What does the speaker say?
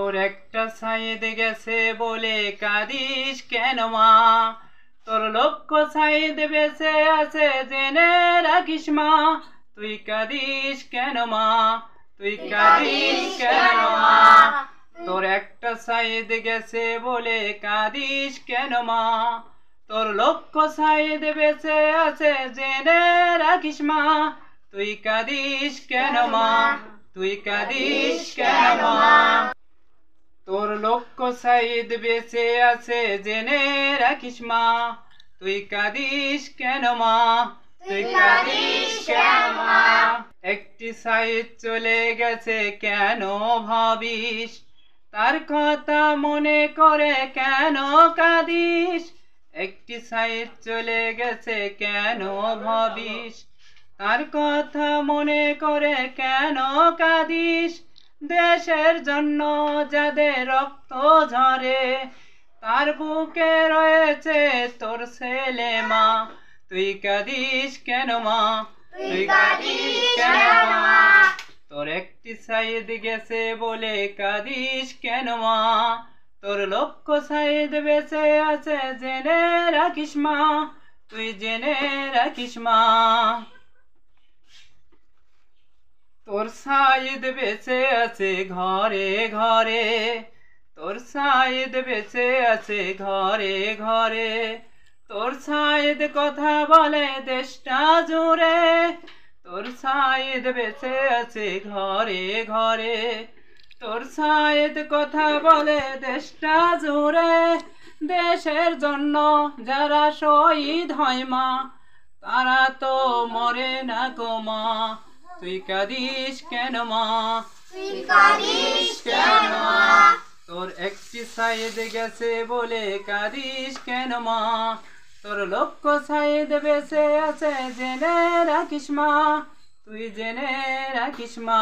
তোর একটা সাইদ গেছে বলে কাঁদিস কেন মা? তোর লক্ষ সাইদ বেঁচে আছে জেনে রাখিস মা। তুই কাঁদিস কেন মা? তুই কাঁদিস কেন মা? তোর একটা সাইদ গেছে বলে কাঁদিস কেন মা? তোর লক্ষ সাইদ বেঁচে আছে জেনে রাখিস মা। তুই কাঁদিস কেন মা? তুই কাঁদিস কেন মা? তোর লক্ষ সাইদ বেঁচে আছে জেনে রাখিস মা। তুই কাঁদিস কেন মা? তুই কাঁদিস কেন মা? একটি সাইদ চলে গেছে কেন ভাবিস? তার কথা মনে করে কেন কাঁদিস? একটি সাইদ চলে গেছে কেন ভাবিস? তার কথা মনে করে কেন কাঁদিস? দেশের জন্য যাদের রক্ত ঝরে তার বুকে রয়েছে তোর ছেলে মা। তুই কাঁদিস কেন মা? তুই কাঁদিস কেন মা? তোর একটি সাইদ গেছে বলে কাঁদিস কেন মা? তোর লক্ষ সাইদ বেঁচে আছে জেনে রাখিস মা। তুই জেনে রাখিস মা। তোর সাইদ বেঁচে আছে ঘরে ঘরে। তোর সাইদ বেঁচে আছে ঘরে ঘরে। তোর সাইদ কথা বলে দেশটা জুড়ে। তোর সাইদ বেঁচে আছে ঘরে ঘরে। তোর সাইদ কথা বলে দেশটা জুড়ে। দেশের জন্য যারা শহীদ হয় মা তারা তো মরে না গো মা। তুই কাঁদিস কেন মা? তুই কাঁদিস কেন মা? তোর একটি সাইদ গেছে বলে কাঁদিস কেন মা? তোর লক্ষ সাইদ বেঁচে আছে জেনে রাখিস মা। তুই জেনে রাখিস মা।